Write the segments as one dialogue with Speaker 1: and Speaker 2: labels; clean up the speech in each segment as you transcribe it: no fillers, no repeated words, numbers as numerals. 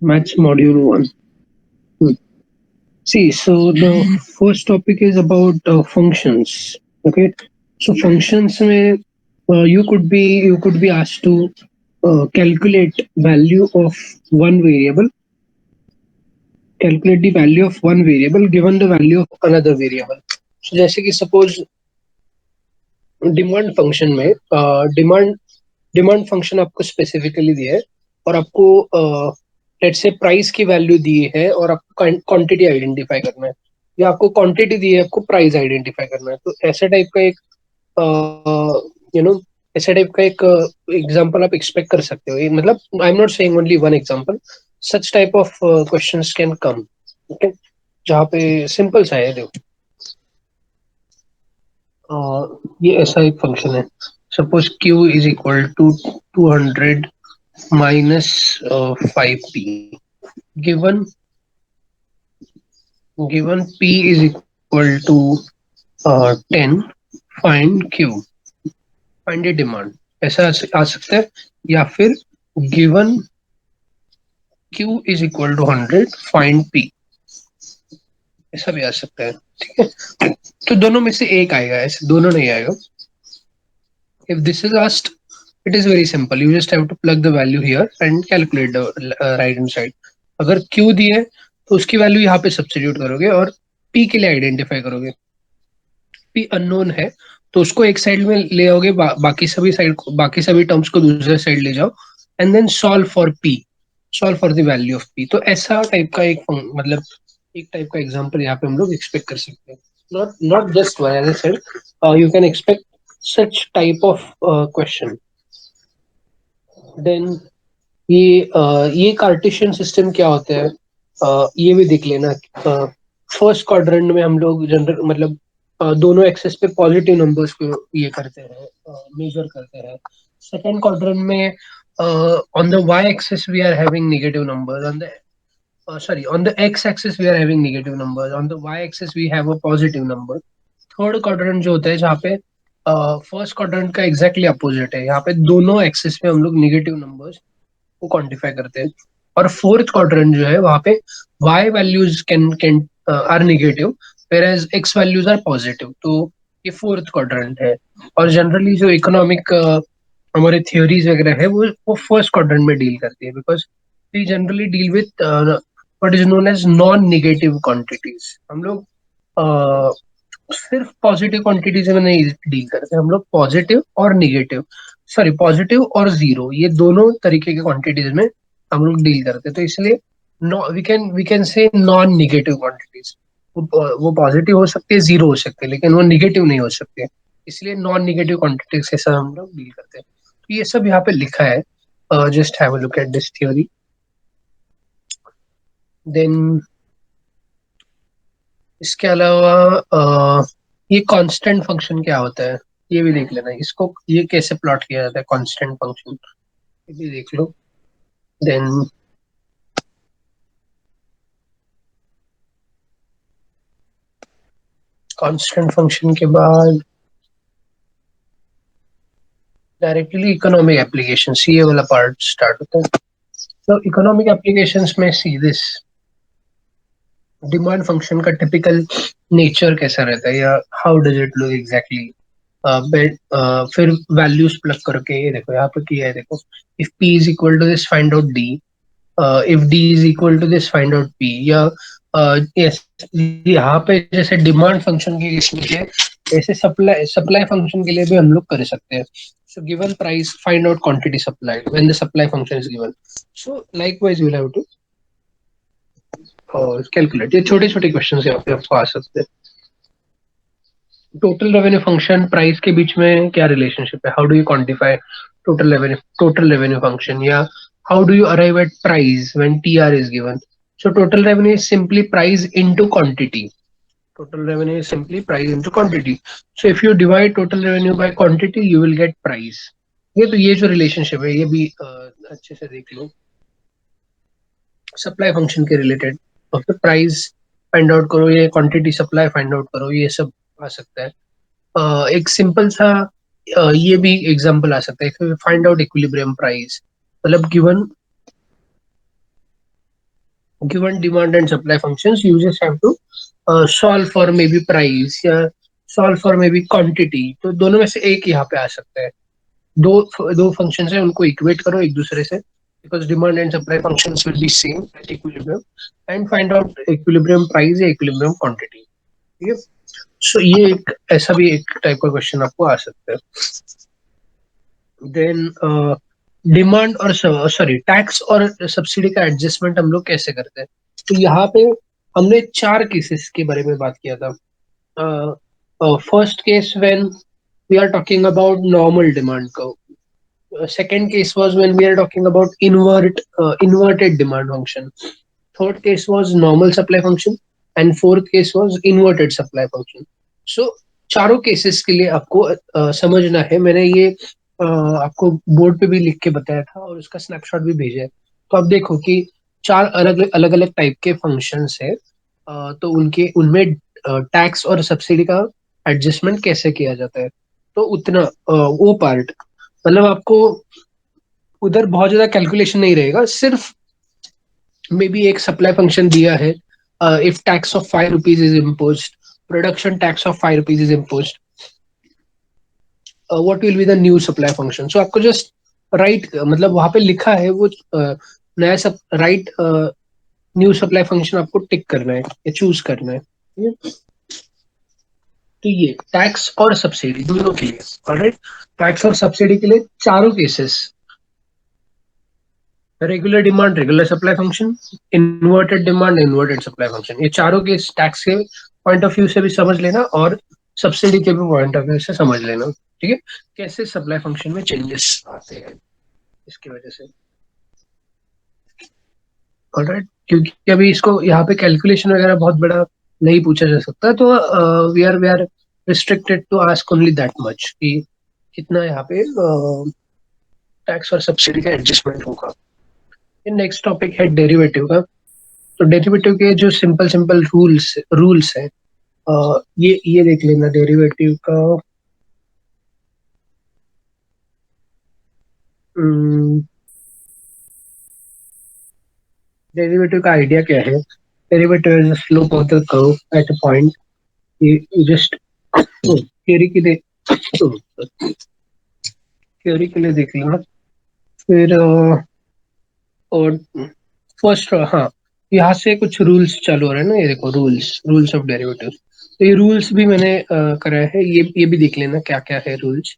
Speaker 1: Maths module 1. Hmm. See, so the first topic is about functions. Okay, so functions में you could be asked to calculate value of one variable, calculate the value of one variable given the value of another variable. So जैसे कि suppose demand function में demand demand function आपको specifically दिया है और आपको let's say price की value दी है और आपको क्वांटिटी आइडेंटिफाई करना है या आपको क्वांटिटी दी है आपको प्राइस आइडेंटिफाई करना है तो ऐसे टाइप का एक यू नो ऐसे टाइप का एक एग्जांपल आप एक्सपेक्ट कर सकते हो मतलब I am not saying only one example such type of questions can come okay जहाँ पे सिंपल सा है देखो ये ऐसा एक फंक्शन है suppose q is equal to 200 minus 5p given given p is equal to 10 find q find a demand ऐसा आ सकता है या फिर given q is equal to 100 find p ऐसा भी आ सकता है ठीक है तो दोनों में से एक आएगा ऐसे दोनों नहीं आएगा if this is asked it is very simple you just have to plug the value here and calculate the right hand side अगर q दी है तो उसकी वैल्यू यहाँ पे सब्स्टिट्यूट करोगे और p के लिए आइडेंटिफाई करोगे p अननोन है तो उसको एक साइड में ले आओगे बाकी सभी टर्म्स को दूसरे साइड ले जाओ and then solve for the value of p तो ऐसा टाइप का मतलब एक टाइप का एग्जांपल यहाँ पे हम लोग एक्सपेक्ट कर सकते हैं not just one as I said you can expect such type of question then ये कार्टेशियन सिस्टम क्या होता है ये भी देख लेना फर्स्ट क्वाड्रेंट में हम लोग जनरल मतलब दोनों एक्सेस पे पॉजिटिव नंबर्स को ये करते हैं मेजर करते हैं सेकंड क्वाड्रेंट में on the Y axis we are having negative numbers on the sorry on the x axis we are having negative numbers on the y axis we have a positive number third quadrant जो होता है जहाँ पे first quadrant का exactly opposite है यहाँ पे दोनों एक्सिस में हम लोग निगेटिव नंबर्स को क्वांटिफाई करते हैं और फोर्थ क्वाड्रेंट जो है वहाँ पे y values can are negative whereas x values are positive तो ये फोर्थ क्वाड्रेंट है और जनरली जो इकोनॉमिक हमारे थ्योरीज वगैरह है वो फर्स्ट क्वाड्रेंट में डील करती है because we generally deal with what is known as non negative quantities हम लोग सिर्फ पॉजिटिव क्वांटिटीज में नहीं डील करते हम लोग पॉजिटिव और निगेटिव सॉरी पॉजिटिव और जीरो ये दोनों तरीके के क्वांटिटीज में हम लोग डील करते हैं तो इसलिए we can say non negative quantities वो पॉजिटिव हो सकते हैं जीरो हो सकते हैं लेकिन वो निगेटिव नहीं हो सकते इसलिए नॉन निगेटिव क्वांटिटीज के साथ हम लोग डील करते हैं तो ये सब यहाँ पे लिखा है just have a look at this theory then इसके अलावा ये कांस्टेंट फंक्शन क्या होता है ये भी देख लेना इसको ये कैसे प्लॉट किया जाता है कांस्टेंट फंक्शन ये भी देख लो देन कांस्टेंट फंक्शन के बाद डायरेक्टली इकोनॉमिक एप्लीकेशन ये वाला पार्ट स्टार्ट होता है तो इकोनॉमिक एप्लीकेशंस में सी दिस डिमांड फंक्शन का टिपिकल नेचर कैसा रहता है या how does it look exactly फिर वैल्यूज प्लग करके ये देखो यहाँ पे किया है देखो if p is equal to this find out d if d is equal to this find out p या yes यहाँ पे जैसे डिमांड फंक्शन के केस में है ऐसे सप्लाई सप्लाई फंक्शन के लिए भी हम लोग कर सकते हैं so given price find out quantity supplied when the supply function is given so likewise you will have to calculate ये छोटे छोटे क्वेश्चंस यहाँ पे आपको आ सकते हैं टोटल रेवेन्यू फंक्शन प्राइस के बीच में क्या रिलेशनशिप है how do you quantify total revenue function या how do you arrive at price when TR is given so total revenue is simply price into quantity total revenue is simply price into quantity so if you divide total revenue by quantity you will get price ये जो relationship है ये भी अच्छे से देख लो supply function के related okay price find out करो ये क्वांटिटी सप्लाई फाइंड आउट करो ये सब आ सकता है एक सिंपल सा ये भी एग्जांपल आ सकता है फाइंड आउट इक्विलिब्रियम प्राइस मतलब given given demand and supply functions, you just have to solve for maybe price या solve for maybe quantity. तो दोनों में से एक यहाँ पे आ सकता है. दो दो फंक्शंस है, उनको इक्वेट करो एक दूसरे से, because demand and supply functions will be same at equilibrium, and find out equilibrium price या equilibrium quantity. ठीक है. सो ये एक ऐसा भी एक टाइप का क्वेश्चन आपको आ सकता है. देन डिमांड और सॉरी टैक्स और सब्सिडी का एडजस्टमेंट हम लोग कैसे करते हैं. तो यहाँ पे हमने चार केसेस के बारे में बात किया था. First case when we are talking about normal demand को. Second case was when we are talking about inverted demand function. Third case was normal supply function, and fourth case was inverted supply function. So चारों cases के लिए आपको समझना है. मैंने ये आपको बोर्ड पे भी लिख के बताया था और उसका स्नैपशॉट भी भेजा है. तो आप देखो कि चार अलग अलग अलग टाइप के फंक्शंस है. तो उनके उनमें टैक्स और सब्सिडी का एडजस्टमेंट कैसे किया जाता है. तो उतना वो पार्ट मतलब आपको उधर बहुत ज्यादा कैलकुलेशन नहीं रहेगा. सिर्फ मे बी एक सप्लाई फंक्शन दिया है. If tax of ₹5 is impose, production tax of ₹5 is impose, what will be the new supply function. So आपको जस्ट राइट मतलब वहां पे लिखा है वो नया सब राइट न्यू सप्लाई फंक्शन आपको टिक करना है या चूज करना है. तो ये टैक्स और सब्सिडी दोनों के लिए. ऑलराइट. टैक्स और सब्सिडी के लिए चारों cases, regular demand regular supply function, inverted demand inverted supply function, ये चारों के टैक्स के पॉइंट ऑफ व्यू से भी समझ लेना और सब्सिडी के भी पॉइंट ऑफ व्यू से समझ लेना. ठीक है. कैसे सप्लाई फंक्शन में चेंजेस आते हैं इसकी वजह से. ऑलराइट. क्योंकि अभी इसको यहाँ पे कैलकुलेशन वगैरह बहुत बड़ा नहीं पूछा जा सकता. तो we are restricted to ask only that much कि कितना यहाँ पे टैक्स और सब्सिडी का एडजस्टमेंट होगा. नेक्स्ट टॉपिक है डेरिवेटिव का. तो डेरिवेटिव के जो सिंपल सिंपल रूल्स है, ये देख लेना डेरिवेटिव का. डेरिवेटिव का आइडिया क्या है. Derivative is slope of the curve at a point. ये जस्ट थ्योरी के लिए थ्योरी के लिए देख लेना. फिर और फर्स्ट हाँ, यहाँ से कुछ रूल्स चालू हो रहे हैं ना. ये देखो रूल्स ऑफ डेरिवेटिव. तो ये रूल्स भी मैंने कराया है. ये भी देख लेना क्या क्या है रूल्स.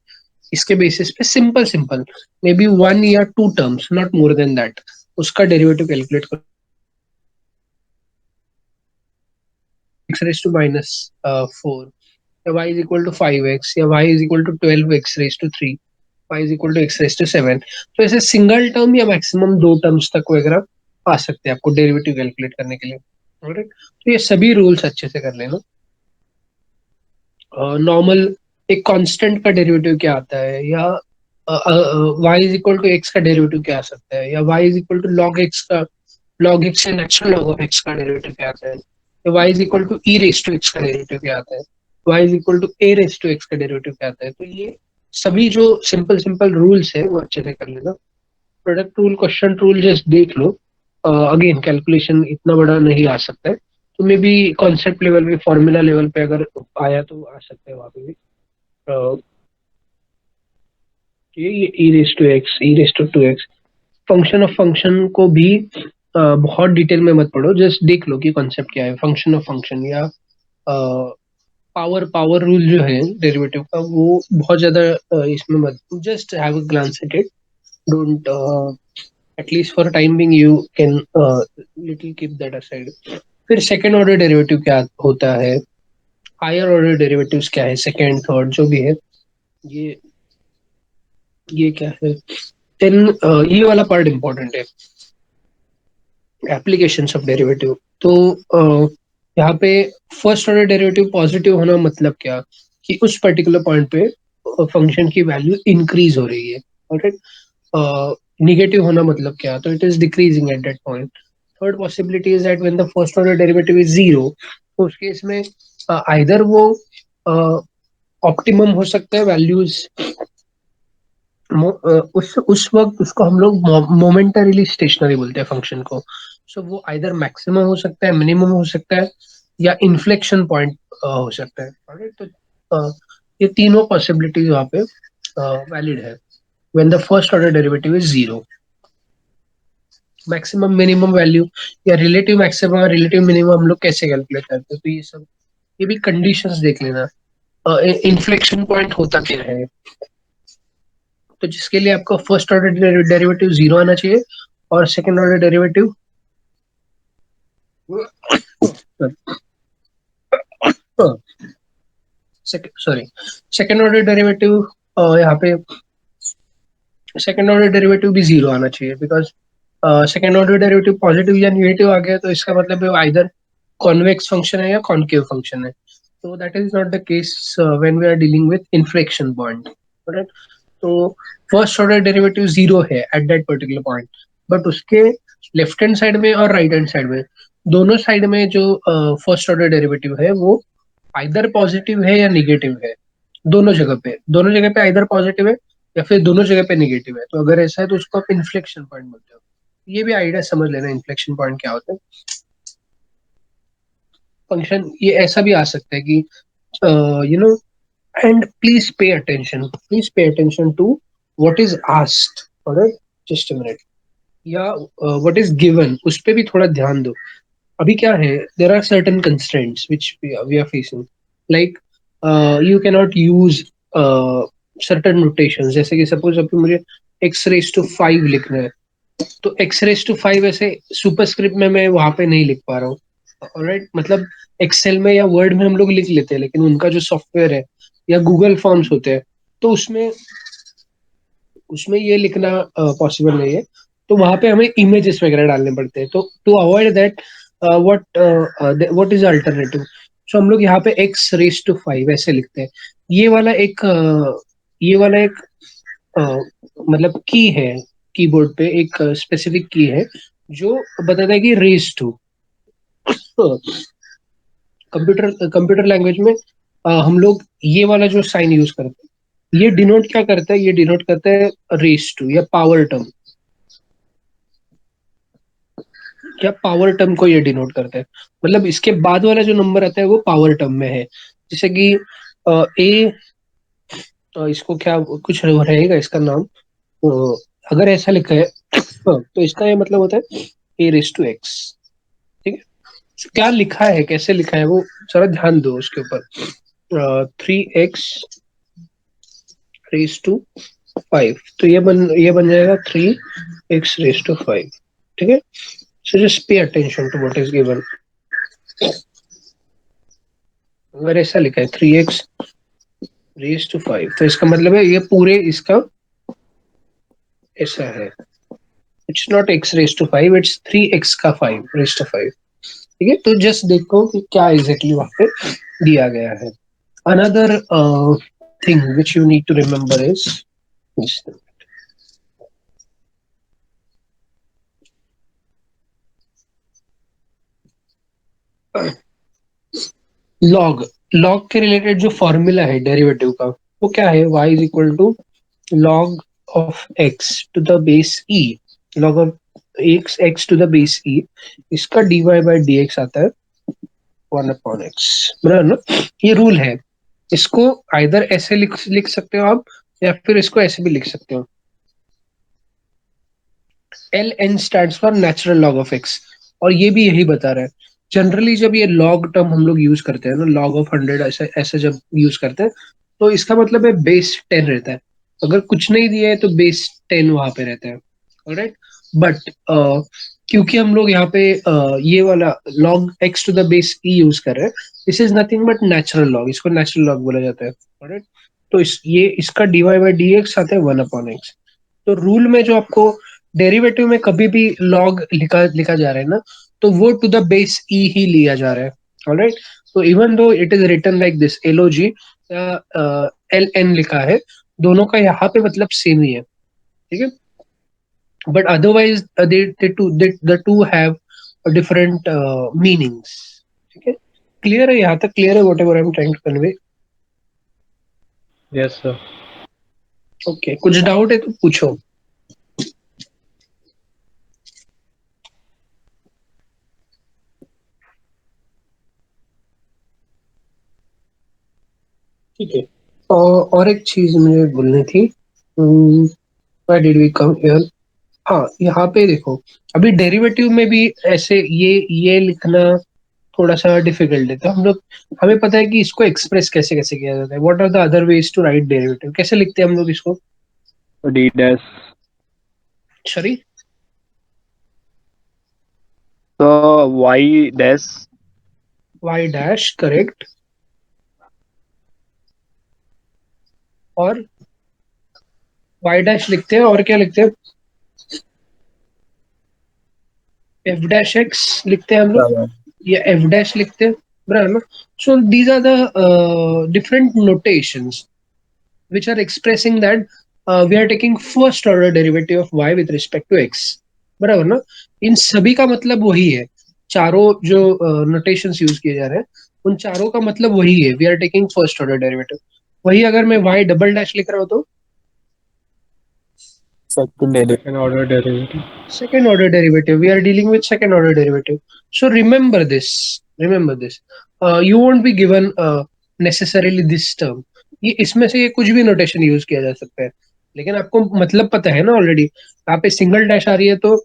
Speaker 1: इसके बेसिस पे सिंपल सिंपल मे बी 1 या 2 terms, not more than that, उसका डेरिवेटिव कैलकुलेट करो. एक्स रेस टू माइनस 4 या y is equal to 5x या y is equal to 12x raise to 3, y is equal to x raise to 7. तो ऐसे single term या maximum 2 terms तक वगैरह आ सकते हैं आपको डेरिवेटिव कैलकुलेट करने के लिए. ऑलराइट. तो ये सभी रूल्स अच्छे से कर लेना. नॉर्मल एक कांस्टेंट का डेरिवेटिव क्या आता है, या y is equal to x का डेरिवेटिव क्या आ सकता है, या y is equal to log x का, लॉग एक्स या नेचुरल लॉग ऑफ एक्स का डेरिवेटिव क्या आता है, या y is equal to e raise to x का डेरिवेटिव क्या आता है, y is equal to a raise to x का डेरिवेटिव क्या आता है. तो ये सभी जो सिंपल सिंपल रूल्स है वो अच्छे से कर लेना. Product rule, question rule just देख लो. अगेन कैलकुलेशन इतना बड़ा नहीं आ सकता है. तो मे बी कॉन्सेप्ट लेवल पे, फॉर्मूला लेवल पे अगर आया तो आ सकता है वहां पे भी. ये e raise to x, e raise to 2x, function of function को भी बहुत डिटेल में मत पढ़ो. जस्ट देख लो कि कॉन्सेप्ट क्या है. फंक्शन ऑफ फंक्शन या पावर पावर रूल जो है डेरिवेटिव का, वो बहुत ज्यादा इसमें मत. Just have a glance at it. Don't at least for time being you can little keep that aside. फिर सेकेंड ऑर्डर डेरिवेटिव क्या होता है, हायर ऑर्डर डेरिवेटिव्स क्या है, सेकेंड थर्ड जो भी है, ये ये क्या है. देन ये वाला पार्ट इंपॉर्टेंट है, एप्लीकेशंस ऑफ डेरिवेटिव. तो यहाँ पे फर्स्ट ऑर्डर डेरिवेटिव पॉजिटिव होना मतलब क्या, कि उस पर्टिकुलर पॉइंट पे फंक्शन की वैल्यू इंक्रीज हो रही है. ऑलराइट. निगेटिव होना मतलब क्या, तो it is decreasing at that point. Third possibility is that when the first order derivative is zero, तो उस केस में आइदर वो ऑप्टिमम हो सकता है, वैल्यूज उस वक्त उसको हम लोग मोमेंटरीली स्टेशनरी बोलते हैं फंक्शन को. सो वो आइदर मैक्सिमम हो सकता है, मिनिमम हो सकता है, या इन्फ्लेक्शन पॉइंट हो सकता है. Alright? तो ये तीनों पॉसिबिलिटीज वहाँ पे वैलिड है when the first order derivative is zero. Maximum minimum value या रिलेटिव मैक्सिमम रिलेटिव मिनिमम हम लोग कैसे कैलकुलेट करते हैं, तो ये सब, ये भी कंडीशंस देख लेना. इन्फ्लेक्शन पॉइंट होता क्या है, तो जिसके लिए आपको फर्स्ट ऑर्डर डेरिवेटिव जीरो आना चाहिए और second order derivative sorry, second order derivative यहाँ पे सेकंड ऑर्डर डेरिवेटिव भी जीरो आना चाहिए, because second order derivative positive या निगेटिव आ गया तो इसका मतलब है आइदर कॉन्वेक्स फंक्शन है या कॉन्केव फंक्शन है. तो that is not the case when we are dealing with inflection point. तो फर्स्ट ऑर्डर डेरिवेटिव जीरो है at that particular point, but उसके लेफ्ट हैंड साइड में और राइट हैंड साइड में, दोनों साइड में जो फर्स्ट ऑर्डर डेरिवेटिव है वो आइदर पॉजिटिव है या निगेटिव है. दोनों जगह पे आइदर पॉजिटिव है या फिर दोनों जगह पे निगेटिव है. तो अगर ऐसा है तो उसको आप इन्फ्लेक्शन पॉइंट बोलते हो. ये भी आइडिया समझ लेना इन्फ्लेक्शन पॉइंट क्या होता है. फंक्शन ये ऐसा भी आ सकता है कि you know, and please pay attention to what is asked. alright, just a minute. या what is given उस पे भी थोड़ा ध्यान दो. अभी क्या है, there are certain constraints which we are facing, like you cannot use uh, certain notations. जैसे कि सपोज अभी मुझे x raised to 5 लिखना है, तो x raised to 5 ऐसे सुपरस्क्रिप्ट में मैं वहां पे नहीं लिख पा रहा हूँ. ऑलराइट, मतलब एक्सेल में या वर्ड में हम लोग लिख लेते हैं, लेकिन उनका जो सॉफ्टवेयर है या गूगल फॉर्म्स होते हैं, तो उसमें उसमें ये लिखना पॉसिबल नहीं है. तो वहां पे हमें इमेजेस वगैरह डालने पड़ते हैं. तो to avoid that, what what is alternative, so हम लोग यहाँ पे एक्स रेस टू 5 ऐसे लिखते हैं. ये वाला एक ये वाला एक मतलब की है, कीबोर्ड पे एक स्पेसिफिक की है जो बताता है कि raise to. Computer computer language में हम लोग ये वाला जो साइन यूज करते हैं, ये डिनोट क्या करता है, ये डिनोट करता है रेस टू या पावर टर्म. क्या पावर टर्म को ये डिनोट करता है, मतलब इसके बाद वाला जो नंबर आता है वो पावर टर्म में है. जैसे कि ए, इसको क्या कुछ रहेगा इसका नाम, अगर ऐसा लिखा है तो इसका ये मतलब होता है ए रेस टू एक्स. ठीक है, तो क्या लिखा है, कैसे लिखा है वो जरा ध्यान दो उसके ऊपर. 3x रेस टू 5, तो ये बन जाएगा 3x रेस टू 5. ठीक है, so just pay attention to what is given. अगर ऐसा लिखा है 3x रेस टू 5, तो इसका मतलब है ये पूरे इसका ऐसा है. It's not x raise to 5, it's 3x का 5 रेस टू 5. ठीक है, तो जस्ट देखो कि क्या एग्जैक्टली वहां पे दिया गया है. Another thing which you need to remember is log. Log के रिलेटेड जो फॉर्मूला है डेरिवेटिव का, वो क्या है, y is equal to log of x to the base e. Log of x to the base e, इसका dy by dx आता है 1/x. बराबर ना, ये रूल है. इसको आइदर ऐसे लिख सकते हो आप, या फिर इसको ऐसे भी लिख सकते हो. L N stands for natural log of x, और ये भी यही बता रहा है. जनरली जब ये लॉग टर्म हम लोग यूज करते हैं ना, लॉग ऑफ 100 ऐसे ऐसे जब यूज करते हैं, तो इसका मतलब है बेस 10 रहता है. अगर कुछ नहीं दिया है तो बेस 10 वहां पे रहता है. ऑलराइट, बट क्योंकि हम लोग यहाँ पे ये वाला log x to the base e use कर रहे हैं, this is nothing but natural log, इसको नेचुरल लॉग बोला जाता है. ऑलराइट, तो ये इसका डीवाई बाई डी एक्स आता है 1/x. तो रूल में जो आपको डेरिवेटिव में कभी भी लॉग लिखा लिखा जा रहा है ना, तो वो टू द बेस ई ही लिया जा रहा है. ऑलराइट, तो even though it is written like this L O G या एल एन लिखा है, दोनों का यहाँ पे मतलब सेम ही है. ठीक है, but otherwise the two have different meanings. ठीक है, क्लियर है, यहाँ तक क्लियर है whatever I am trying to convey.
Speaker 2: Yes, sir.
Speaker 1: Okay, कुछ डाउट है तो पूछो। ठीक है। और एक चीज मुझे बोलनी थी। Why did we come here? हाँ, यहाँ पे देखो, अभी डेरिवेटिव में भी ऐसे ये लिखना थोड़ा सा डिफिकल्ट है, तो हम लोग, हमें पता है कि इसको एक्सप्रेस कैसे कैसे किया जाता है। What are the other ways to write derivative? कैसे लिखते हैं हम लोग इसको?
Speaker 2: D dash.
Speaker 1: सॉरी।
Speaker 2: तो Y dash.
Speaker 1: Y dash, correct. और वाई डैश लिखते हैं, और क्या लिखते हैं? एफ डैश एक्स लिखते हैं हम लोग,
Speaker 2: बराबर।
Speaker 1: या एफ डैश लिखते हैं, बराबर ना? So these are the different notations which are expressing that we are taking first order derivative of y with respect to x, बराबर ना? इन सभी का मतलब वही है। चारों जो नोटेशंस यूज किए जा रहे हैं, उन चारों का मतलब वही है, we are taking first order derivative. वही अगर मैं y डबल डैश लिख रहा हूँ तो
Speaker 2: second order derivative.
Speaker 1: second order derivative, we are dealing with second order derivative. So remember this, you won't be given necessarily this term। ये इसमें से ये कुछ भी नोटेशन यूज किया जा सकता है, लेकिन आपको मतलब पता है ना ऑलरेडी। यहाँ पे सिंगल डैश आ रही है तो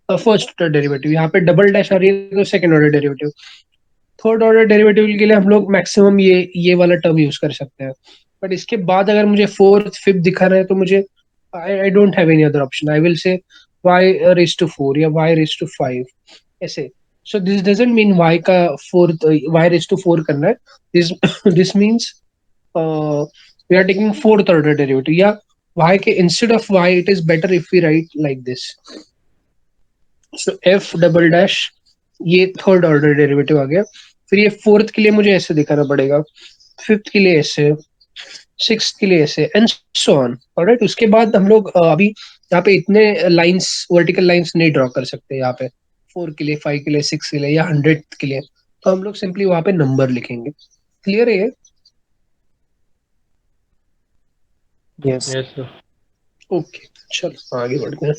Speaker 1: फर्स्ट ऑर्डर डेरिवेटिव, यहाँ पे डबल डैश आ रही है तो second order derivative. Third order derivative के लिए हम लोग मैक्सिमम ये वाला टर्म यूज कर सकते हैं। बट इसके बाद अगर मुझे फोर्थ फिफ्थ दिखाना है तो मुझे, I don't have any other option, I will say y raise to 4 या y रेज टू 5, ऐसे। So this doesn't mean y का फोर्थ, y रेज टू 4 करना है। This this means we are taking fourth order derivative, या y के instead of y it is better if we write like this. So F double dash, ये third order derivative आ गया। फिर ये fourth के लिए मुझे ऐसे दिखाना पड़ेगा, फिफ्थ के लिए ऐसे, सिक्स के लिए ऐसे, एंड सो ऑन। ऑलराइट, उसके बाद हम लोग अभी यहाँ पे इतने लाइंस, वर्टिकल लाइंस नहीं ड्रॉ कर सकते यहाँ पे, फोर के लिए, फाइव के लिए, सिक्स के लिए, या हंड्रेड के लिए। तो हम लोग सिंपली वहां पे नंबर लिखेंगे। क्लियर है ये?
Speaker 2: यस। Yes sir.
Speaker 1: ओके, चलो आगे बढ़ते हैं।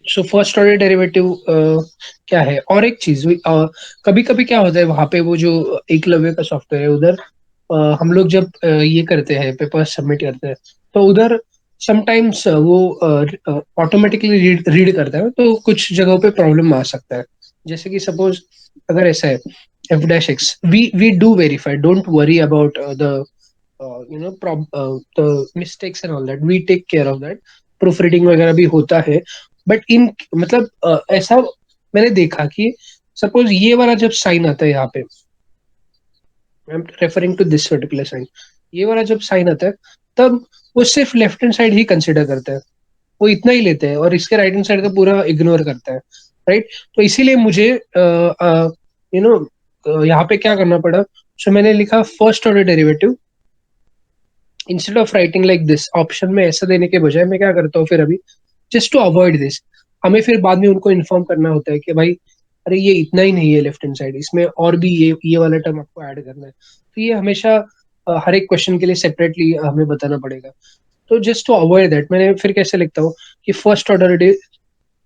Speaker 1: सो फर्स्ट ऑर्डर डेरिवेटिव क्या है? और एक चीज, कभी कभी क्या होता है वहां पे, वो जो एकलव्य का सॉफ्टवेयर है उधर, हम लोग जब ये करते हैं, पेपर सबमिट करते हैं, तो उधर समटाइम्स वो ऑटोमेटिकली रीड करता है, तो कुछ जगहों पे प्रॉब्लम आ सकता है। जैसे कि सपोज अगर ऐसा है, F dash x, we do verify, don't worry about the the mistakes and all that, we take care of that. Proof reading वगैरह भी होता है। बट इन मतलब ऐसा मैंने देखा कि सपोज ये वाला जब साइन आता है यहाँ पे, I am referring to this particular sign, ये वाला जब साइन आता है, तब वो सिर्फ लेफ्ट हैंड साइड ही कंसिडर करता है, वो इतना ही लेते हैं, और इसके राइट हैंड साइड का पूरा इग्नोर करता है। राइट? तो इसीलिए मुझे यू नो यहाँ पे क्या करना पड़ा, सो मैंने लिखा first order derivative, instead of writing like this, option में ऐसा देने के बजाय मैं क्या करता हूँ फिर अभी, जस्ट टू अवॉइड दिस। हमें फिर बाद में उनको इन्फॉर्म करना होता है कि भाई, अरे ये इतना ही नहीं है लेफ्ट हैंड साइड, इसमें और भी ये वाला टर्म आपको ऐड करना है। तो ये हमेशा हर एक क्वेश्चन के लिए सेपरेटली हमें बताना पड़ेगा। तो जस्ट टू अवॉइड दैट, मैंने फिर कैसे लिखता हूँ कि फर्स्ट ऑर्डर डे,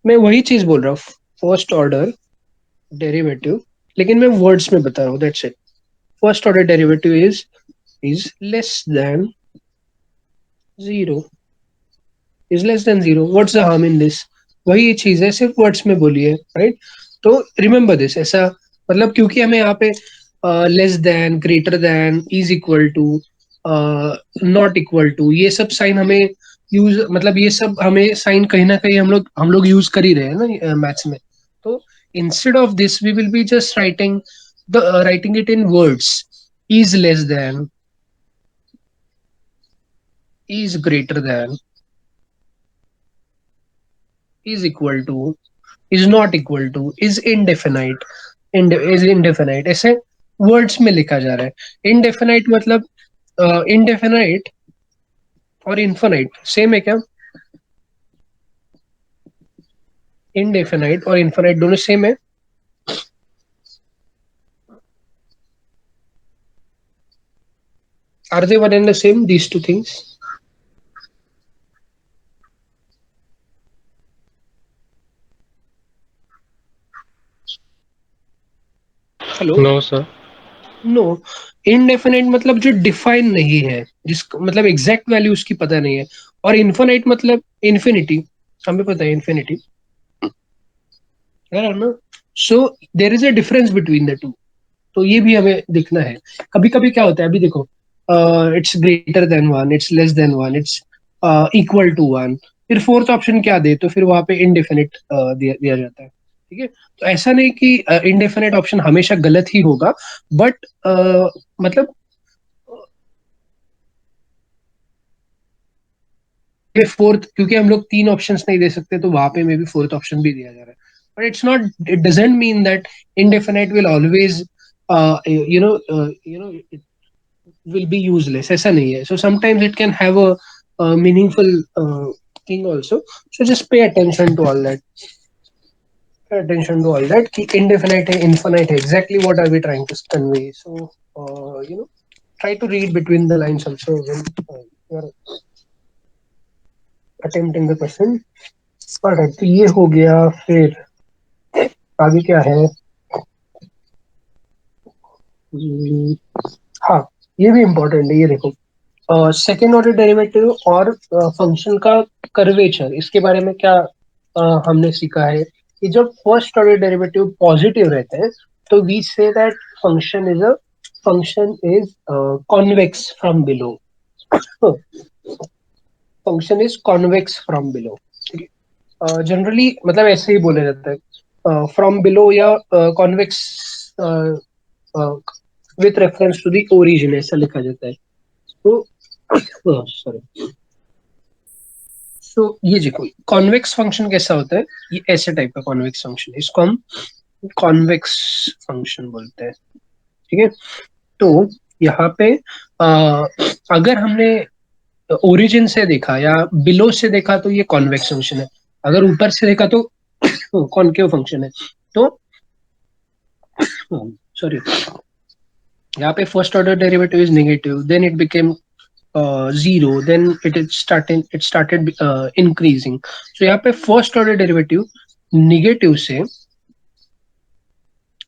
Speaker 1: मैं वही चीज बोल रहा हूँ, फर्स्ट ऑर्डर डेरिवेटिव, लेकिन मैं वर्ड्स में बता रहा हूँ, that's it. First order derivative is less than zero, is less than zero, what's the harm in this? वही चीज है, सिर्फ वर्ड्स में बोली है, राइट? तो रिमेंबर दिस, ऐसा मतलब, क्योंकि हमें यहाँ पे less than, greater than, is equal to, not equal to, ये सब साइन हमें यूज, मतलब ये सब हमें साइन कहीं ना कहीं हम लोग यूज कर ही रहे हैं ना मैथ्स में। तो instead of this we will be just writing it in words, is less than, is greater than, is equal to, is not equal to, is indefinite, is indefinite, ऐसे वर्ड्स में लिखा जा रहा है। indefinite मतलब indefinite और infinite same है क्या? indefinite और infinite दोनों सेम है? are they one and the same, these two things? Hello.
Speaker 2: No, sir.
Speaker 1: No, indefinite मतलब जो डिफाइन नहीं है, जिसका मतलब एग्जैक्ट वैल्यू उसकी पता नहीं है। और इन्फिनाइट मतलब इन्फिनिटी, हमें पता है इन्फिनिटी है ना। So there is a difference between the two, तो ये भी हमें देखना है। कभी कभी क्या होता है, अभी देखो, it's greater than one, it's less than one, it's equal to one, फिर फोर्थ ऑप्शन क्या दे, तो फिर वहां पे इनडेफिनेट दिया जाता है। ठीक है, तो ऐसा नहीं कि इनडेफिनेट ऑप्शन हमेशा गलत ही होगा, बट मतलब फोर्थ, क्योंकि हम लोग तीन ऑप्शंस नहीं दे सकते, तो वहां पे मे बी फोर्थ ऑप्शन भी दिया जा रहा है। But it's not, it doesn't mean that indefinite will always it will be useless, ऐसा नहीं है. So sometimes it can have a meaningful thing also. So just pay attention to all that. Pay attention to all that. कि indefinite है, infinite है, exactly what are we trying to convey. So try to read between the lines also when you're attempting the question. Alright, तो ये हो गया, फिर आगे क्या है? हम्म, हाँ, ये भी इम्पोर्टेंट है, ये देखो, सेकेंड ऑर्डर डेरिवेटिव और फंक्शन का कर्वेचर, इसके बारे में क्या हमने सीखा है कि जब फर्स्ट ऑर्डर डेरिवेटिव पॉजिटिव रहते हैं, तो we say that function is convex from below. Function is convex from below. Generally मतलब ऐसे ही बोला जाता है, फ्रॉम बिलो या convex with reference to the origin, ऐसा लिखा जाता है. तो सॉरी, सो ये देखो, कॉन्वेक्स फंक्शन कैसा होता है, ये ऐसे टाइप का कॉन्वेक्स फंक्शन है, इसको हम कॉन्वेक्स फंक्शन बोलते हैं. ठीक है, तो यहाँ पे अगर हमने ओरिजिन से देखा या बिलो से देखा तो ये कॉन्वेक्स फंक्शन है, अगर ऊपर से देखा तो कॉनकेव फंक्शन है. तो सॉरी, यहाँ पे first order derivative is negative, then it became zero, then it started increasing. So यहाँ पे फर्स्ट ऑर्डर डेरिवेटिव निगेटिव से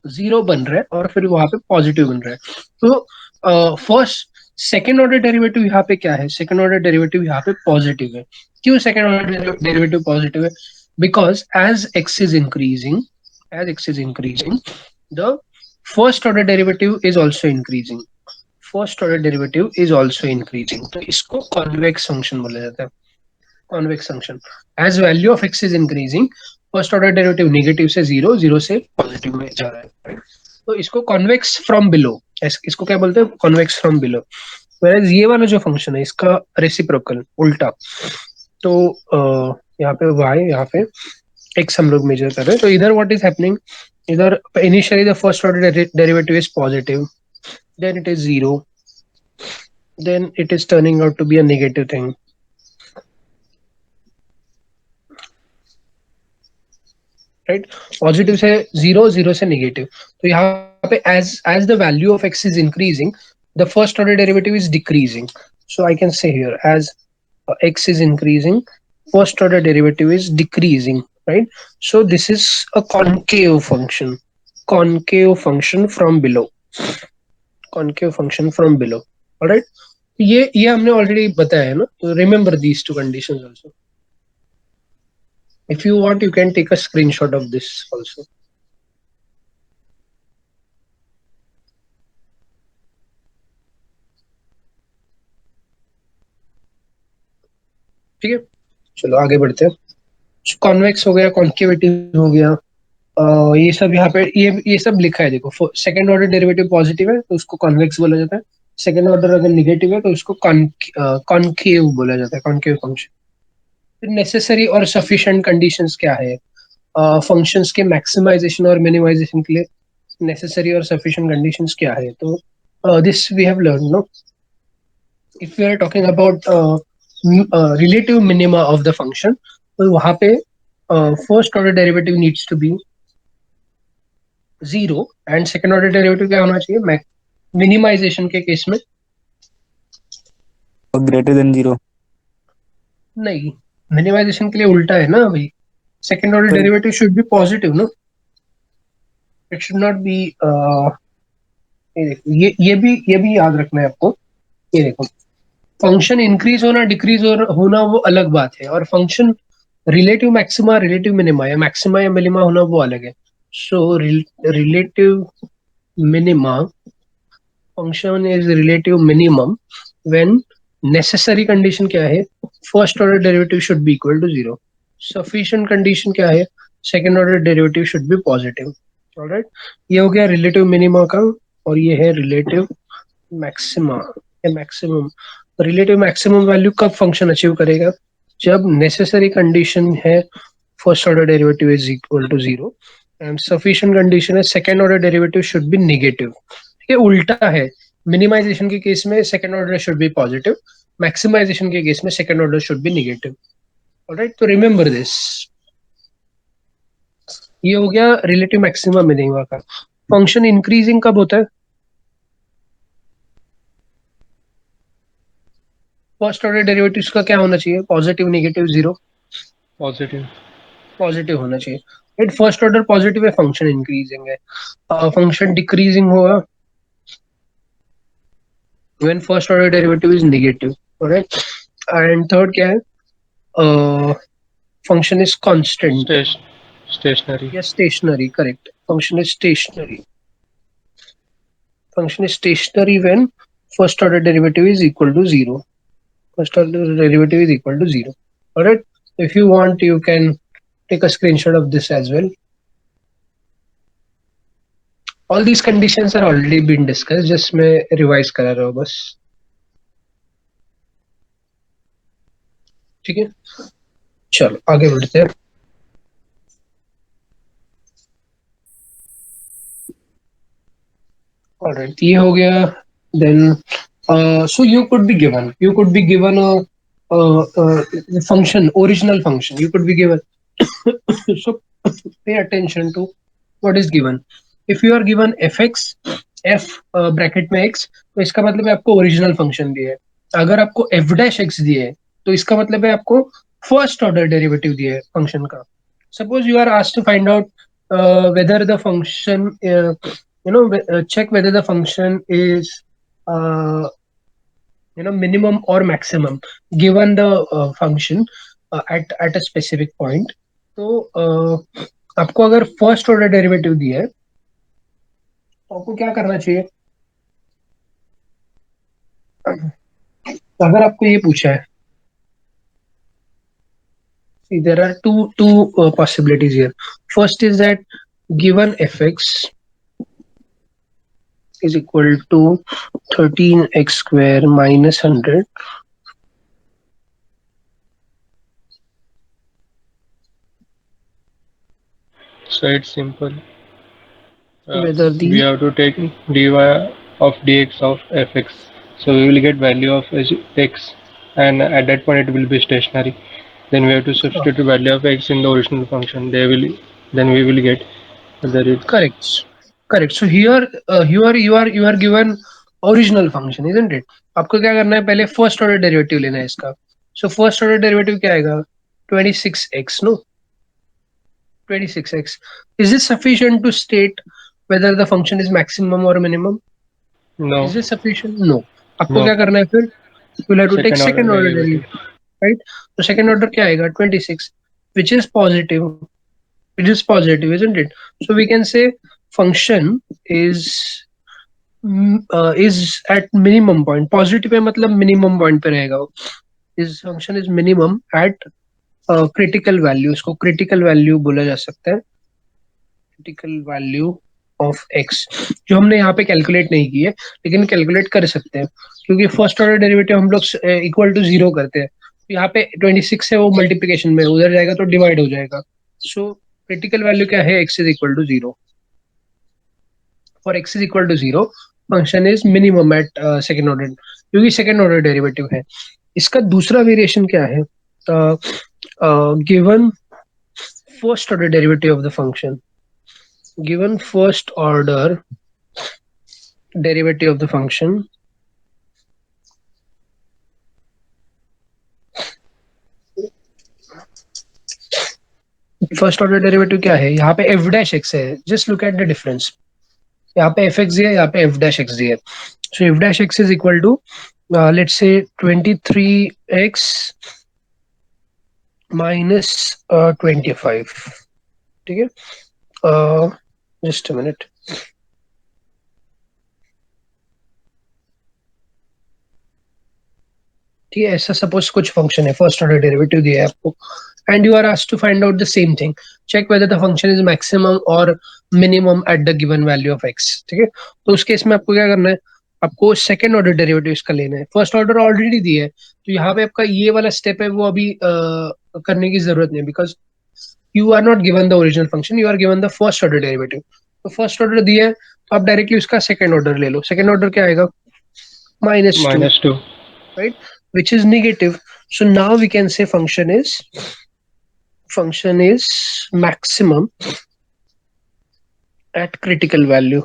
Speaker 1: जीरो बन रहा है और फिर वहां पे पॉजिटिव बन रहा है. तो फर्स्ट सेकेंड ऑर्डर डेरिवेटिव यहाँ पे क्या है, सेकेंड ऑर्डर डेरिवेटिव यहाँ पे पॉजिटिव है. क्यों सेकेंड ऑर्डर डेरिवेटिव पॉजिटिव है? Because as x is increasing the first order derivative is also increasing. First order derivative is also increasing, तो इसको कॉन्वेक्स फंक्शन बोला जाता है. Convex function, as value of x is increasing, first order derivative negative से zero, zero से positive में जा रहा है, तो इसको कॉन्वेक्स फ्रॉम बिलो, इसको क्या बोलते हैं, कॉन्वेक्स फ्रॉम बिलो. वेयर ये वाला जो फंक्शन है, इसका रेसिप्रोकल, उल्टा. तो यहाँ पे y, यहाँ पे x हम लोग मेजर कर रहे हैं, तो इधर व्हाट इज हैपनिंग, इधर initially the first order derivative is positive, then it is zero, then it is turning out to be a negative thing. Right, positive से जीरो, जीरो से नेगेटिव. तो यहाँ पे as as the value of x is increasing, the first order derivative is decreasing. So I can say here as x is increasing, first order derivative is decreasing, right? So this is a concave function from below, concave function from below. All right, ये हमने already बताया है ना, तो remember these two conditions also. If you want, you can take a screenshot of this also. ठीक है, चलो आगे बढ़ते हैं. कॉन्वेक्स हो गया, कॉन्केविटी हो गया, ये सब यहाँ पे ये सब लिखा है. देखो, सेकंड ऑर्डर डेरिवेटिव पॉजिटिव है तो उसको कॉन्वेक्स बोला जाता है. सेकंड ऑर्डर अगर निगेटिव है तो उसको कॉनकेव बोला जाता है, कॉनकेव फंक्शन. फिर नेसेसरी और सफिशिएंट कंडीशंस क्या है, फंक्शंस के मैक्सिमाइजेशन और मिनिमाइजेशन के लिए नेसेसरी और सफिशिएंट कंडीशंस क्या है. तो this we have learn, no. If we are talking about relative minima of the function, तो वहां पे first order derivative needs to be zero, and second order derivative क्या होना चाहिए, मिनिमाइजेशन के केस में
Speaker 3: ग्रेटर देन जीरो.
Speaker 1: नहीं, minimization के लिए उल्टा है ना भाई, second order derivative should be positive, no. It should not be ये देखो, ये भी याद रखना है आपको। ये देखो, फंक्शन इंक्रीज होना डिक्रीज होना वो अलग बात है, और function relative maxima relative minima या मैक्सिमा या मिनिमा होना वो अलग है। So relative minima, function is relative minimum when necessary condition क्या है, first order derivative should be equal to zero. Sufficient condition क्या है, second order derivative should be positive. Alright, ये हो गया रिलेटिव मिनिमा का, और ये है रिलेटिव मैक्सिमा या मैक्सिमम। रिलेटिव मैक्सिमम वैल्यू कब फंक्शन अचीव करेगा, जब नेसेसरी कंडीशन है first order derivative is equal to zero, and sufficient condition है second order derivative should be negative. ये उल्टा है, मिनिमाइजेशन के केस में second order should be positive, maximization के केस में second order should be negative. Alright, तो remember this. ये हो गया रिलेटिव मैक्सिमा मिनिमा का। फंक्शन इंक्रीजिंग कब होता है, फर्स्ट ऑर्डर डेरिवेटिव्स का क्या होना चाहिए, positive negative zero,
Speaker 2: positive.
Speaker 1: Positive होना चाहिए। इट फर्स्ट ऑर्डर पॉजिटिव है, फंक्शन इंक्रीजिंग है। फंक्शन डिक्रीजिंग होगा when first order derivative is negative. Alright, and third क्या है, फंक्शन इज कांस्टेंट
Speaker 2: स्टेशनरी।
Speaker 1: या stationary. Correct, function is stationary. Function is stationary when first order derivative is equal to zero, first order derivative is equal to zero. All right, if you want you can take a screenshot of this as well. All these conditions are already been discussed, just मैं revise करा रहा हूँ बस। ठीक है, चलो आगे बढ़ते हैं। Alright, ये हो गया। Then so you could be given a function, original function you could be given। So pay attention to what is given। if you are given fx, f bracket में x, तो इसका मतलब है आपको ओरिजिनल फंक्शन दिया है। अगर आपको f डैश x दिए है, तो इसका मतलब है आपको फर्स्ट ऑर्डर डेरिवेटिव दिया है फंक्शन का। Suppose you are asked to find out whether the function check whether the function is uh, minimum or maximum given the function at a specific point। तो आपको अगर फर्स्ट ऑर्डर डेरिवेटिव दिया है, तो आपको क्या करना चाहिए, अगर आपको ये पूछा है, see, there are two possibilities here। First is that given fx is equal to 13x square minus 100,
Speaker 2: So it's simple.
Speaker 1: whether
Speaker 2: We
Speaker 1: the
Speaker 2: have to take dy of dx of fx. So we will get value of x, and at that point it will be stationary. Then we have to substitute value of x in the original function. Then we will get whether it's
Speaker 1: correct, correct। So here you are given original function, isn't it? आपको क्या करना है, पहले first order derivative लेना है इसका। So first order derivative क्या आएगा, 26x, no, 26x। Is this sufficient to state whether the function is maximum or minimum?
Speaker 2: no,
Speaker 1: Is this sufficient? No। आपको
Speaker 2: no,
Speaker 1: क्या करना है फिर, you will have to take
Speaker 2: second order
Speaker 1: second order
Speaker 2: derivative.
Speaker 1: derivative, right? तो second order क्या आएगा, 26, which is positive, which is positive, isn't it? So we can say function is is at minimum point। positive है मतलब minimum point पे रहेगा वो। This function is minimum at critical value, इसको critical value बोला जा सकता है, critical value ऑफ x, जो हमने यहाँ पे कैलकुलेट नहीं की है, लेकिन कैलकुलेट कर सकते हैं, क्योंकि फर्स्ट ऑर्डर डेरिवेटिव हम लोग इक्वल टू जीरो करते हैं। तो यहाँ पे 26 से वो मल्टीप्लीकेशन में उधर जाएगा तो डिवाइड हो जाएगा। सो क्रिटिकल वैल्यू क्या है, x is equal to zero. For x is equal to zero, function is minimum at second order, क्योंकि सेकेंड ऑर्डर डेरिवेटिव है। इसका दूसरा वेरिएशन क्या है, given first order derivative of the function, given first order derivative of the function, first order derivative क्या है, यहाँ पे f डैश x है, just look at the difference. यहाँ पे एफ एक्स दिया है, यहाँ पे एफ डैश एक्स दिया है. So f dash x is equal to let's say 23x minus 25. ठीक है, जस्ट अ मिनट. ठीक है, ऐसा सपोज कुछ फंक्शन है, फर्स्ट ऑर्डर डेरिवेटिव दिया है आपको, and you are asked to find out the same thing. Check whether the function is maximum और minimum at the given value of x. ठीक है, तो उस केस में आपको क्या करना है, आपको सेकंड ऑर्डर डेरिवेटिव इसका लेना है. फर्स्ट ऑर्डर ऑलरेडी दिया है, तो यहाँ पे आपका ये वाला स्टेप है वो अभी करने की जरूरत नहीं, because you are not given the original function, you are given the first order derivative. तो फर्स्ट ऑर्डर दिया है, तो आप डायरेक्टली उसका सेकंड ऑर्डर ले लो. सेकंड ऑर्डर क्या आएगा, -2,
Speaker 2: -2.
Speaker 1: right, which is negative. So now we can say function is maximum at critical value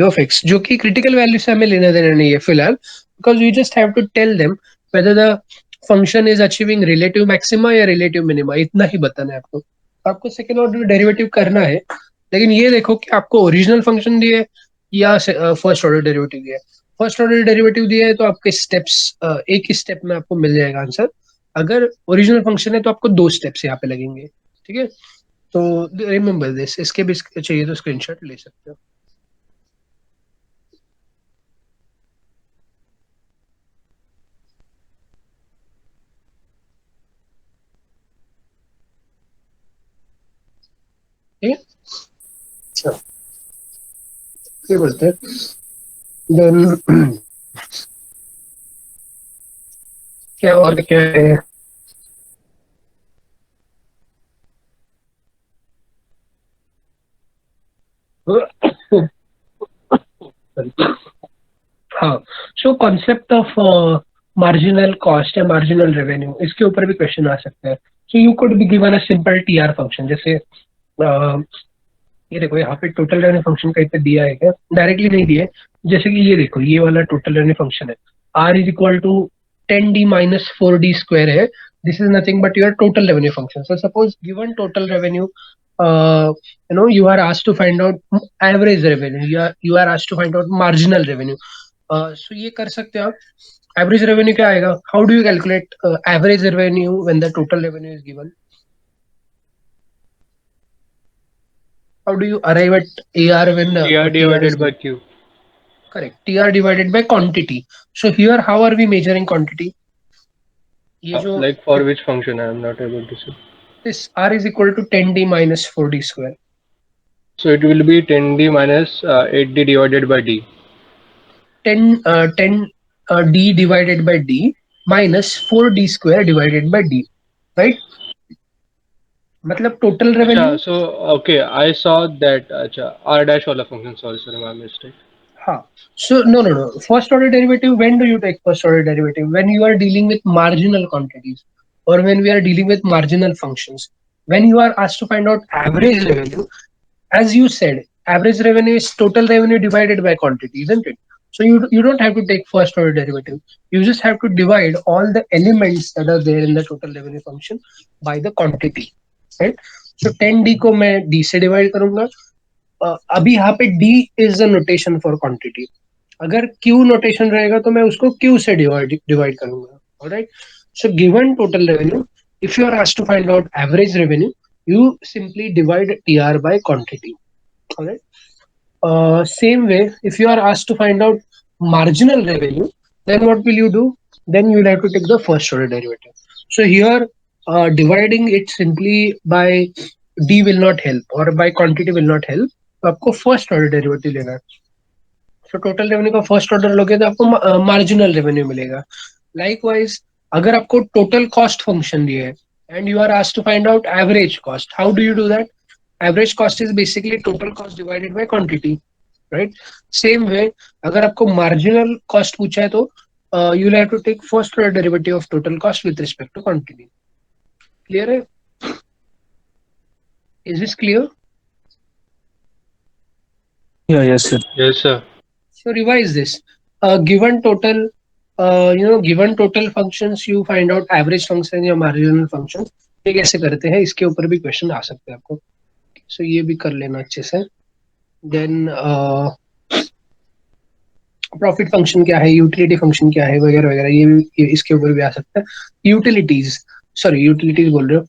Speaker 1: of x, जो कि critical value से हमें लेना देना नहीं है फिलहाल, because we just have to tell them whether the function is achieving relative maxima या relative minima, इतना ही बताना है आपको. आपको सेकेंड ऑर्डर डेरिवेटिव करना है, लेकिन ये देखो कि आपको ओरिजिनल फंक्शन दिया है या फर्स्ट ऑर्डर डेरिवेटिव दिया है. फर्स्ट ऑर्डर डेरिवेटिव दिया है तो आपके स्टेप्स एक ही स्टेप में आपको मिल जाएगा आंसर. अगर ओरिजिनल फंक्शन है तो आपको 2 स्टेप्स यहाँ पे लगेंगे. ठीक है, तो रिमेम्बर दिस. इसके भी चाहिए तो स्क्रीनशॉट ले सकते हो. ठीक है, अच्छा ये बोलते हैं देन क्या और क्या है. हाँ, so concept of marginal cost या मार्जिनल रेवेन्यू, इसके ऊपर भी क्वेश्चन आ सकता है. So you could be given a simple T R function. जैसे ये देखो यहाँ पे टोटल रेवेन्यू फंक्शन कहीं पे दिया है क्या, डायरेक्टली नहीं दिया है. जैसे कि ये देखो, ये वाला टोटल रेवेन्यू फंक्शन है, R is equal to 10d minus 4d square है. This is nothing but your total revenue function. So suppose given total revenue, you are asked to find out average revenue, you are asked to find out marginal revenue. So ये कर सकते हो आप. Average revenue क्या आएगा, how do you calculate average revenue when the total revenue is given. How do you arrive at AR when
Speaker 2: TR
Speaker 1: TR is
Speaker 2: divided by
Speaker 1: given?
Speaker 2: Q.
Speaker 1: Correct. TR divided by quantity. So here, how are we measuring quantity? ये जो
Speaker 2: Like for which function I am not able to see.
Speaker 1: this R is equal to 10d minus 4d square.
Speaker 2: So it will be 10d minus 8d divided by d.
Speaker 1: 10 d divided by d minus 4d square divided by d, right? मतलब total revenue.
Speaker 2: Acha, so okay, I saw that. Acha, R dash wala function. Sorry, sir, my mistake.
Speaker 1: हाँ. So no. First order derivative. When do you take first order derivative? When you are dealing with marginal quantities, or when we are dealing with marginal functions. When you are asked to find out average revenue, as you said, average revenue is total revenue divided by quantity, isn't it? So you don't have to take first order derivative. You just have to divide all the elements that are there in the total revenue function by the quantity, right? So 10d को मैं d से divide करूंगा. अभी यहाँ पे d is a notation for quantity. अगर q notation रहेगा तो मैं उसको q से divide करूंगा. Alright. So given total revenue, if you are asked to find out average revenue, you simply divide TR by quantity. Alright. Same way, if you are asked to find out marginal revenue, then what will you do? Then you will have to take the first order derivative. So here, dividing it simply by d will not help, or by quantity will not help. तो आपको first order derivative लेना है. सो total revenue का first order लोगे तो आपको marginal revenue मिलेगा. Likewise अगर आपको टोटल कॉस्ट फंक्शन दिया है and you are asked to find out average cost, how do you do that? Average cost is basically total cost divided by quantity, right? Same way अगर आपको marginal cost पूछा है तो you will have to take first order derivative of total cost with respect to quantity. Clear है? Is this clear?
Speaker 3: Yeah, yes, sir.
Speaker 2: Yes, sir.
Speaker 1: So revise this. Given total, given total functions, you find out average function या marginal functions. ये कैसे करते हैं, इसके ऊपर भी question आ सकते हैं आपको. सो ये भी कर लेना अच्छे से. देन प्रॉफिट फंक्शन क्या है, यूटिलिटी फंक्शन क्या है, वगैरह वगैरह, ये इसके ऊपर भी आ सकता है. यूटिलिटीज, सॉरी यूटिलिटीज बोल रहे हो,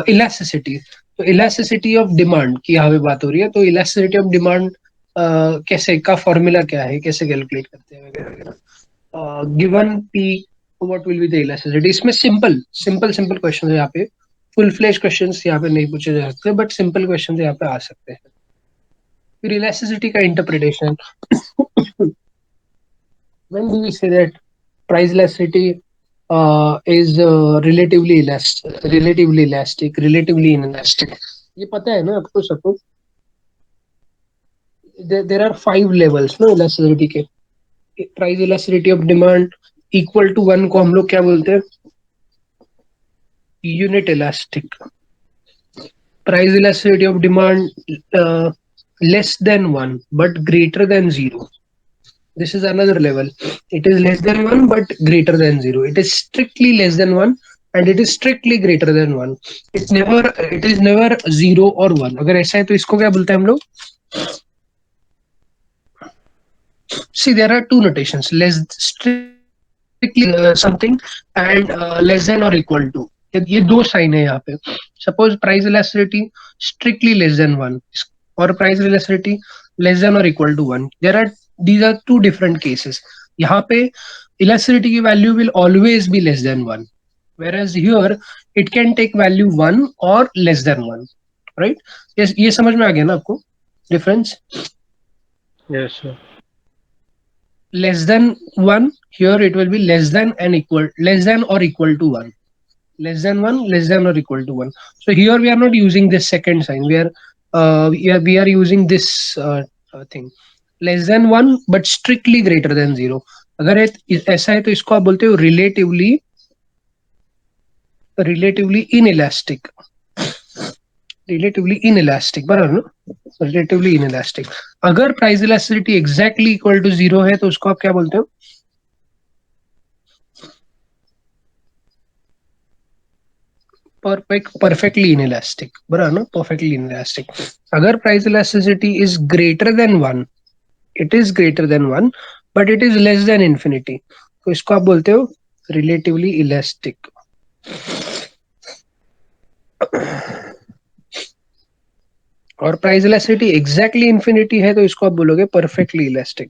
Speaker 1: इलास्टिसिटी. तो इलास्टिसिटी ऑफ डिमांड की यहाँ पे बात हो रही है. तो इलास्टिसिटी ऑफ डिमांड कैसे का फॉर्मूला क्या है, कैसे कैलकुलेट करते हैं, वगैरह वगैरह. Given P, what will be the elasticity. इसमें सिंपल सिंपल सिंपल क्वेश्चन है यहाँ पे. फुल फ्लेश क्वेश्चन यहाँ पे नहीं पूछे जा सकते, बट सिंपल क्वेश्चन यहाँ पे आ सकते हैं. फिर इलास्टिसिटी का interpretation. when do we say that price elasticity is relatively elastic, relatively inelastic? ये पता है ना आपको सबको. there are 5 levels ना elasticity के. price elasticity of demand equal to 1 को हम लोग क्या बोलते हैं, unit elastic. price elasticity of demand less than 1 but greater than 0. This is another level. It is less than 1 but greater than 0. It is strictly less than 1 and it is strictly greater than 1. It is never 0 or 1. अगर ऐसा है तो इसको क्या बोलते हैं हम लोग. See, there are two notations: less, strictly something, and less than or equal to. ये दो साइन है यहाँ पे. Suppose price elasticity strictly less than 1 और प्राइस इलास्टिसिटी लेस देन और equal to 1. These are two different cases. यहाँ पे elasticity की value will always be less than 1, whereas here it can take value 1 or less than 1, right? yes, ये समझ में आ गया ना आपको difference.
Speaker 2: Yes, sir.
Speaker 1: Less than 1, here it will be less than and equal, less than or equal to 1. Less than 1, less than or equal to 1. So here we are not using this second sign. We are using this thing, less than 1 but strictly greater than 0. अगर ऐसा है तो इसको आप बोलते हो relatively inelastic. Relatively inelastic बराबर ना, रिलेटिवली इनइलास्टिक. अगर price elasticity exactly equal to 0 है तो उसको आप क्या बोलते हो, परफेक्टली इनइलास्टिक. बराबर ना, परफेक्टली इनइलास्टिक. अगर price elasticity is greater then 1, it is greater then 1 but it is less then infinity, तो इसको आप बोलते हो रिलेटिवली इलास्टिक. और प्राइस इलास्टिसिटी एग्जैक्टली इंफिनिटी है तो इसको आप बोलोगे परफेक्टली इलास्टिक.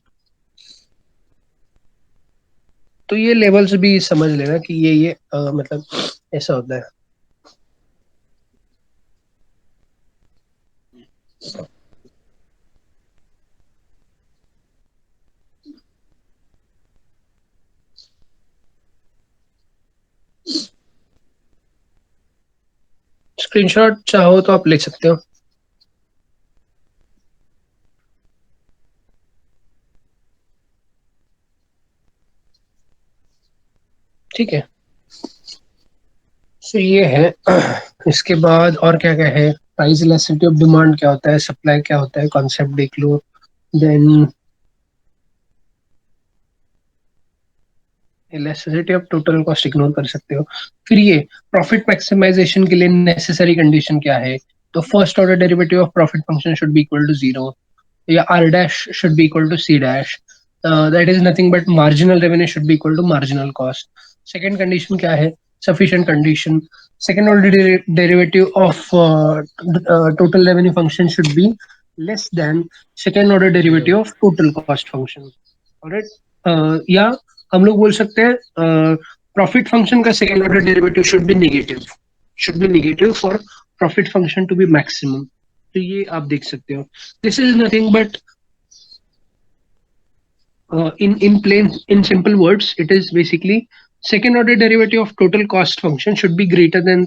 Speaker 1: तो ये लेवल्स भी समझ लेना कि ये मतलब ऐसा होता है. स्क्रीनशॉट चाहो तो आप ले सकते हो. ठीक है. तो ये है. इसके बाद और क्या क्या है, प्राइस इलास्टिसिटी ऑफ डिमांड क्या होता है, सप्लाई क्या होता है, कॉन्सेप्ट देख लो. Then elasticity of total cost ignore कर सकते हो. फिर ये प्रॉफिट मैक्सिमाइजेशन के लिए नेसेसरी कंडीशन क्या है. तो first order derivative of profit function should be equal to 0, या r dash should be equal to c dash. That is nothing but marginal revenue should be equal to marginal cost. Second condition क्या है, sufficient condition. Second order derivative of total revenue function should be less than second order derivative of total cost function. Alright. या हम लोग बोल सकते हैं profit function का second order derivative should be negative for profit function to be maximum. तो ये आप देख सकते हो. This is nothing but in simple words, it is basically second order derivative of total cost function should be greater than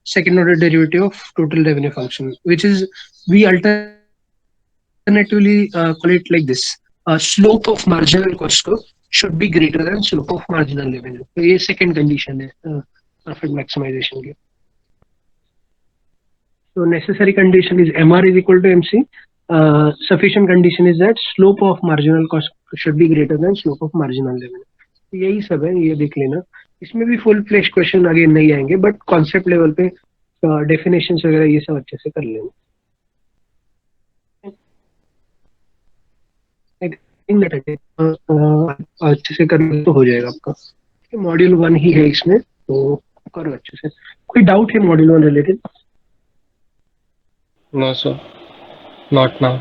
Speaker 1: second order derivative of total revenue function, which is we alternatively call it like this. Slope of marginal cost curve should be greater than slope of marginal revenue. तो ये second condition है profit maximization के. So necessary condition is MR is equal to MC. Sufficient condition is that slope of marginal cost should be greater than slope of marginal revenue. तो यही सब है, ये देख लेना. इसमें भी फुल फ्लैश क्वेश्चन आगे नहीं आएंगे, बट कॉन्सेप्ट लेवल पे डेफिनेशन वगैरह ये सब अच्छे से कर लेना. अच्छे से कर तो हो जाएगा आपका। मॉड्यूल 1 ही है इसमें, तो करो अच्छे से। कोई डाउट है module 1 related?
Speaker 2: No, sir. Not now.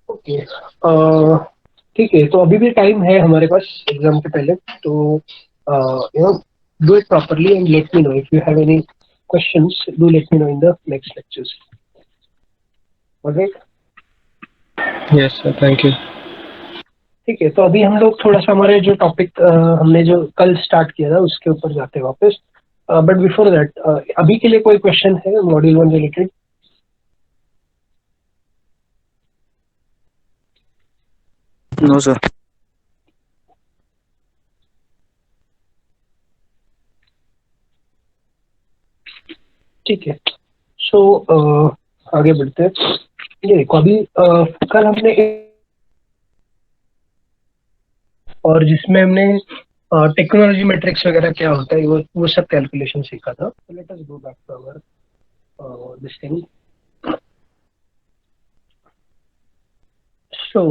Speaker 1: Okay, ठीक है, तो अभी भी टाइम है हमारे पास एग्जाम के पहले, तो you know do it properly and let me know if you have any questions, do let me know in the next lectures. Alright,
Speaker 2: Yes, sir. Thank you.
Speaker 1: ठीक है, तो अभी हम लोग थोड़ा सा हमारे जो टॉपिक हमने जो कल स्टार्ट किया था उसके ऊपर जाते हैं वापस। बट बिफोर दैट, अभी के लिए कोई क्वेश्चन है मॉड्यूल 1 रिलेटेड?
Speaker 3: No, sir.
Speaker 1: ठीक है, सो आगे बढ़ते हैं। ये देखो, अभी कल हमने और जिसमें हमने टेक्नोलॉजी मैट्रिक्स वगैरह क्या होता है वो सब कैलकुलेशन सीखा था। Let us go back to our this thing. So